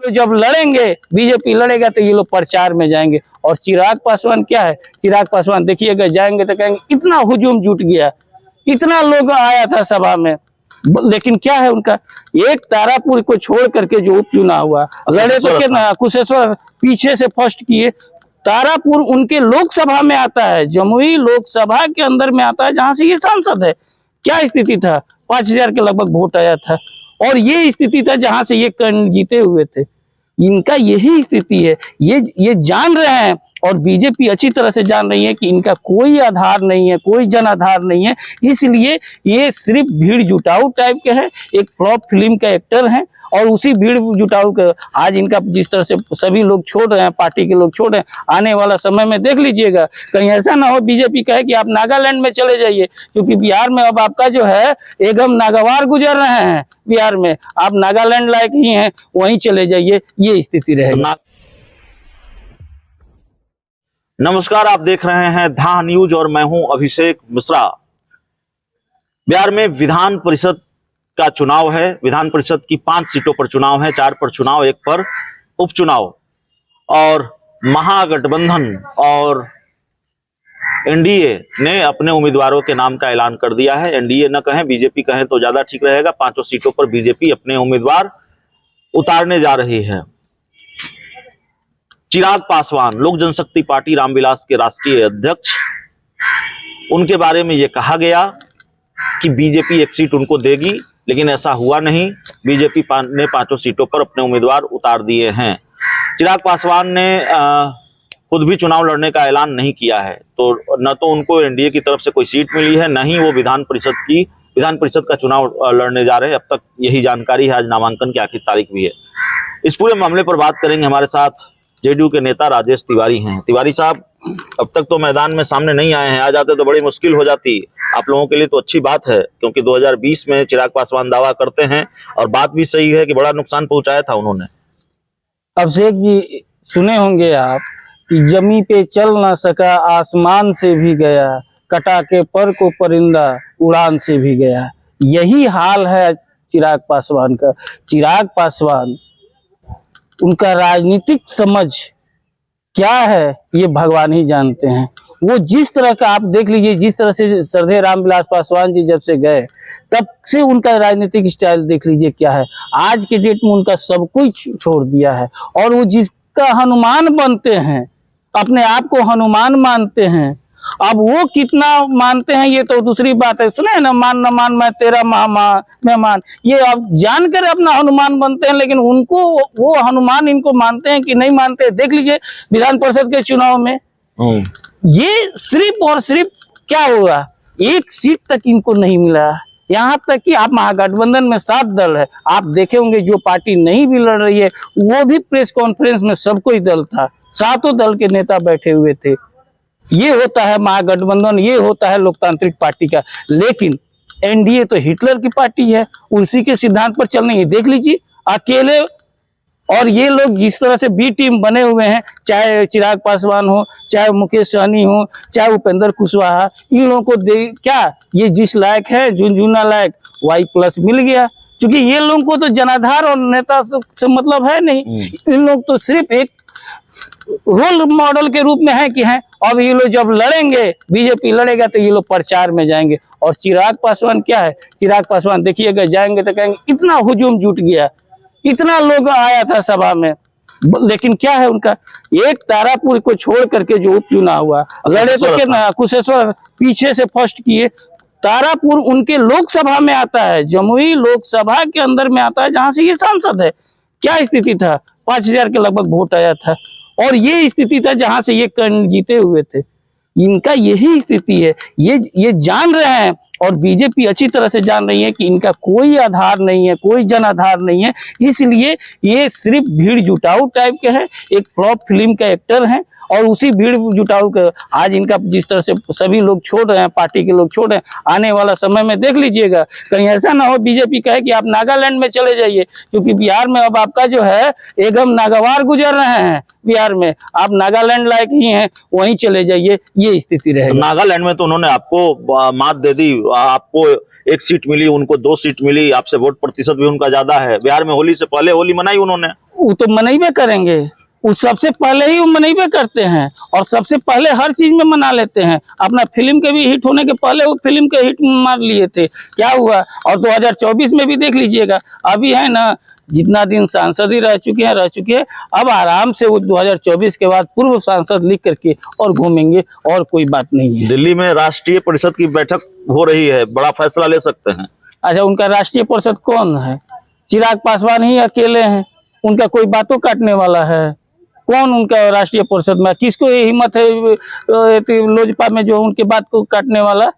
तो जब लड़ेंगे, बीजेपी लड़ेगा तो ये लोग प्रचार में जाएंगे। और चिराग पासवान क्या है, चिराग पासवान देखिएगा, जाएंगे तो कहेंगे इतना हुजूम जुट गया, इतना लोग आया था सभा में, लेकिन क्या है उनका, एक तारापुर को छोड़ करके जो उपचुनाव हुआ, लड़े तो क्या कुशेश्वर पीछे से फर्स्ट किए, तारापुर उनके लोकसभा में आता है, जमुई लोकसभा के अंदर में आता है, जहां से ये सांसद है। क्या स्थिति था, 5000 के लगभग वोट आया था, और ये स्थिति था जहां से ये जीते हुए थे। इनका यही स्थिति है, ये जान रहे हैं, और बीजेपी अच्छी तरह से जान रही है कि इनका कोई आधार नहीं है, कोई जन आधार नहीं है, इसलिए ये सिर्फ भीड़ जुटाऊ टाइप के हैं, एक फ्लॉप फिल्म का एक्टर हैं, और उसी भीड़ जुटाऊ के आज इनका जिस तरह से सभी लोग छोड़ रहे हैं, पार्टी के लोग छोड़ रहे हैं, आने वाला समय में देख लीजिएगा, कहीं ऐसा ना हो बीजेपी कहे कि आप नागालैंड में चले जाइए, क्योंकि बिहार में अब आपका जो है एकदम नागवार गुजर रहे हैं, बिहार में आप नागालैंड लायक ही हैं, वहीं चले जाइए, ये स्थिति रहेगी। नमस्कार, आप देख रहे हैं धा न्यूज और मैं हूं अभिषेक मिश्रा। बिहार में विधान परिषद का चुनाव है। विधान परिषद की 5 सीटों पर चुनाव है, 4 पर चुनाव, 1 पर उपचुनाव। और महागठबंधन और एनडीए ने अपने उम्मीदवारों के नाम का ऐलान कर दिया है। एनडीए न कहें, बीजेपी कहें तो ज्यादा ठीक रहेगा। 5 सीटों पर बीजेपी अपने उम्मीदवार उतारने जा रही है। चिराग पासवान, लोक जनशक्ति पार्टी रामविलास के राष्ट्रीय अध्यक्ष, उनके बारे में यह कहा गया कि बीजेपी 1 सीट उनको देगी, लेकिन ऐसा हुआ नहीं। बीजेपी ने 5 सीटों पर अपने उम्मीदवार उतार दिए हैं। चिराग पासवान ने खुद भी चुनाव लड़ने का ऐलान नहीं किया है, तो न तो उनको एनडीए की तरफ से कोई सीट मिली है, न ही वो विधान परिषद का चुनाव लड़ने जा रहे हैं। अब तक यही जानकारी है। आज नामांकन की आखिरी तारीख भी है। इस पूरे मामले पर बात करेंगे। हमारे साथ जेडीयू के नेता राजेश तिवारी हैं। तिवारी साहब, अब तक तो मैदान में सामने नहीं आए हैं, आ जाते तो बड़ी मुश्किल हो जाती। आप लोगों के लिए तो अच्छी बात है, क्योंकि 2020 में चिराग पासवान दावा करते हैं, और बात भी सही है कि बड़ा नुकसान पहुंचाया था उन्होंने। अभिषेक जी, सुने होंगे आप कि जमी पे चल ना सका, आसमान से भी गया, कटा के पर को परिंदा उड़ान से भी गया। यही हाल है चिराग पासवान का। चिराग पासवान, उनका राजनीतिक समझ क्या है ये भगवान ही जानते हैं। वो जिस तरह का आप देख लीजिए, जिस तरह से श्रद्धेय रामविलास पासवान जी जब से गए, तब से उनका राजनीतिक स्टाइल देख लीजिए क्या है। आज के डेट में उनका सब कुछ छोड़ दिया है, और वो जिसका हनुमान बनते हैं, अपने आप को हनुमान मानते हैं। अब वो कितना मानते हैं ये तो दूसरी बात है। सुने ना, मान न मान मैं तेरा मेहमान, ये अब जानकर अपना हनुमान बनते हैं, लेकिन उनको वो हनुमान इनको मानते हैं कि नहीं मानते, देख लीजिए विधान परिषद के चुनाव में। ये सिर्फ और सिर्फ क्या हुआ, 1 सीट तक इनको नहीं मिला। यहाँ तक कि आप महागठबंधन में 7 दल है, आप देखे होंगे जो पार्टी नहीं भी लड़ रही है वो भी प्रेस कॉन्फ्रेंस में सब कोई दल था, 7 दल के नेता बैठे हुए थे। ये होता है महागठबंधन, ये होता है लोकतांत्रिक पार्टी का। लेकिन एनडीए तो हिटलर की पार्टी है, उसी के सिद्धांत पर चलने। देख लीजिए अकेले, और ये लोग जिस तरह से बी टीम बने हुए हैं, चाहे चिराग पासवान हो, चाहे मुकेश सहनी हो, चाहे उपेंद्र कुशवाहा, इन लोगों को क्या ये जिस लायक है, झुनझुना लायक, Y+ मिल गया। क्योंकि ये लोगों को तो जनाधार और नेता से मतलब है नहीं। इन लोग तो सिर्फ एक रोल मॉडल के रूप में है कि हैं। अब ये लोग जब लड़ेंगे, बीजेपी लड़ेगा तो ये लोग प्रचार में जाएंगे। और चिराग पासवान क्या है, चिराग पासवान देखिएगा, जाएंगे तो कहेंगे इतना हुजूम जुट गया, इतना लोग आया था सभा में, लेकिन क्या है उनका, एक तारापुर को छोड़ करके जो उपचुनाव हुआ, लड़े तो क्या कुशेश्वर पीछे से फर्स्ट किए, तारापुर उनके लोकसभा में आता है, जमुई लोकसभा के अंदर में आता है, जहां से ये सांसद है। क्या स्थिति था, 5000 के लगभग वोट आया था, और ये स्थिति था जहां से ये जीते हुए थे। इनका यही स्थिति है, ये जान रहे हैं, और बीजेपी अच्छी तरह से जान रही है कि इनका कोई आधार नहीं है, कोई जन आधार नहीं है, इसलिए ये सिर्फ भीड़ जुटाऊ टाइप के हैं, एक फ्लॉप फिल्म का एक्टर हैं, और उसी भीड़ जुटाऊ के आज इनका जिस तरह से सभी लोग छोड़ रहे हैं, पार्टी के लोग छोड़ रहे हैं, आने वाला समय में देख लीजिएगा, कहीं ऐसा ना हो बीजेपी कहे कि आप नागालैंड में चले जाइए, क्योंकि बिहार में अब आपका जो है एकदम नागवार गुजर रहे हैं, बिहार में आप नागालैंड लायक ही हैं, वहीं चले जाइए, ये स्थिति रहेगी। नागालैंड में तो उन्होंने आपको मात दे दी, आपको 1 सीट मिली, उनको 2 सीट मिली, आपसे वोट प्रतिशत भी उनका ज्यादा है। बिहार में होली से पहले होली मनाई उन्होंने। वो तो मनाइबे करेंगे, वो सबसे पहले ही वो मनाइबे करते हैं और सबसे पहले हर चीज में मना लेते हैं। अपना फिल्म के भी हिट होने के पहले वो फिल्म के हिट मार लिए थे, क्या हुआ? और 2024 में भी देख लीजिएगा, अभी है ना, जितना दिन सांसद ही रह चुके हैं, अब आराम से वो 2024 के बाद पूर्व सांसद लिख करके और घूमेंगे, और कोई बात नहीं है। दिल्ली में राष्ट्रीय परिषद की बैठक हो रही है, बड़ा फैसला ले सकते हैं। अच्छा, उनका राष्ट्रीय परिषद कौन है? चिराग पासवान ही अकेले हैं, उनका कोई बातों काटने वाला है? कौन उनका राष्ट्रीय परिषद में? किसको ये हिम्मत है लोजपा में जो उनके बात को काटने वाला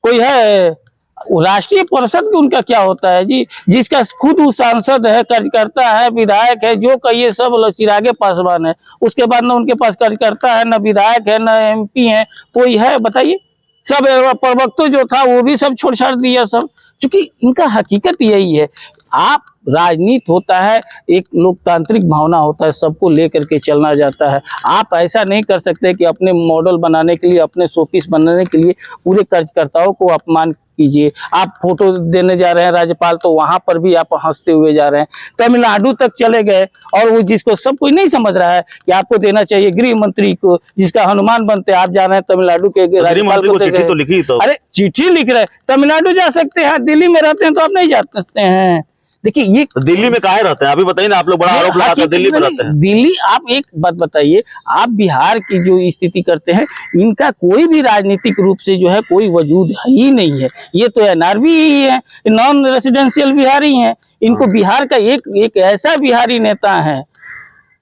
कोई है? राष्ट्रीय परिषद उनका क्या होता है जी? जिसका खुद वो सांसद है, कार्यकर्ता है, विधायक है, जो कहिए सब चिरागे पासवान है। उसके बाद न उनके पास कार्यकर्ता है, न विधायक है, न MP है, कोई है बताइए? सब प्रवक्ता जो था वो भी सब छोड़ छाड़ दिया सब, क्योंकि इनका हकीकत यही है। आप राजनीति होता है, एक लोकतांत्रिक भावना होता है, सबको लेकर के चलना जाता है। आप ऐसा नहीं कर सकते कि अपने मॉडल बनाने के लिए, अपने शोपीस बनाने के लिए पूरे कार्यकर्ताओं को अपमान कीजिए। आप फोटो देने जा रहे हैं राज्यपाल, तो वहां पर भी आप हंसते हुए जा रहे हैं। तमिलनाडु तक चले गए, और वो जिसको सब कोई नहीं समझ रहा है कि आपको देना चाहिए गृह मंत्री को, जिसका हनुमान बनते आप जा रहे हैं तमिलनाडु के राज्यपाल को चिट्ठी तो लिखी तो। अरे चिट्ठी लिख रहे, तमिलनाडु जा सकते हैं, दिल्ली में रहते हैं तो आप नहीं जा सकते हैं। देखिए ये तो दिल्ली में काहे रहते हैं? अभी बताइए ना, आप लोग बड़ा आरोप लगाते हैं दिल्ली में रहते हैं। दिल्ली, आप एक बात बताइए, आप बिहार की जो स्थिति करते हैं, इनका कोई भी राजनीतिक रूप से जो है कोई वजूद ही नहीं है। ये तो NRV ही है, नॉन रेसिडेंशियल बिहारी हैं। इनको बिहार का एक ऐसा बिहारी नेता है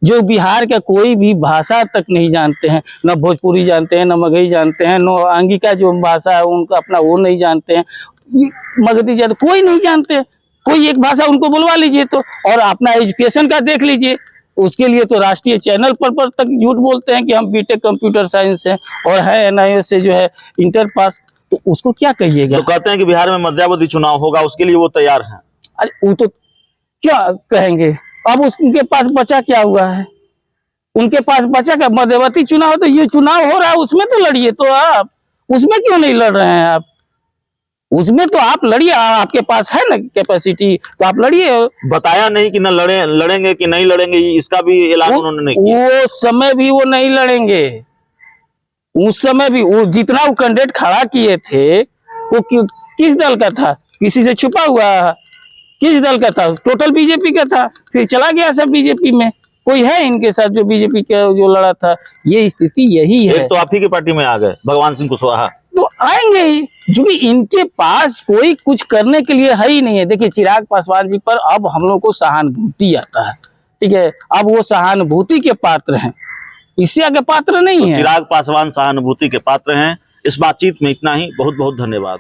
जो बिहार का कोई भी भाषा तक नहीं जानते हैं, न भोजपुरी जानते हैं, न मगही जानते हैं, न आंगिका जो भाषा है उनका अपना वो नहीं जानते हैं, मगधी जानते, कोई नहीं जानते। कोई एक भाषा उनको बुलवा लीजिए तो, और अपना एजुकेशन का देख लीजिए, उसके लिए तो राष्ट्रीय चैनल पर तक झूठ बोलते हैं कि हम बीटेक कंप्यूटर साइंस हैं और है NIS से जो है इंटर पास, तो उसको क्या कहिएगा? तो कहते हैं कि बिहार में मध्यावधि चुनाव होगा, उसके लिए वो तैयार हैं। अरे वो तो क्या कहेंगे, अब उनके पास बचा क्या हुआ है? उनके पास बचा क्या? मध्यवर्ती चुनाव, तो ये चुनाव हो रहा है उसमें तो लड़िए, तो आप उसमें क्यों नहीं लड़ रहे हैं? आप उसमें तो आप लड़िए, आपके पास है ना कैपेसिटी, तो आप लड़िए। बताया नहीं कि न लड़ेंगे कि नहीं लड़ेंगे, इसका भी ऐलान उन्होंने नहीं किया। वो समय भी वो नहीं लड़ेंगे, उस समय भी वो जितना वो कैंडिडेट खड़ा किए थे वो किस दल का था? किसी से छुपा हुआ? किस दल का था? टोटल बीजेपी का था, फिर चला गया सब बीजेपी में। कोई है इनके साथ जो बीजेपी का जो लड़ा था? ये स्थिति यही है। एक तो आप ही की पार्टी में आ गए भगवान सिंह कुशवाहा, तो आएंगे ही, क्योंकि इनके पास कोई कुछ करने के लिए है ही नहीं है। देखिए चिराग पासवान जी पर अब हम लोग को सहानुभूति आता है, ठीक है, अब वो सहानुभूति के पात्र हैं, इससे आगे पात्र नहीं है। चिराग पासवान सहानुभूति के पात्र हैं। इस बातचीत में इतना ही, बहुत बहुत धन्यवाद।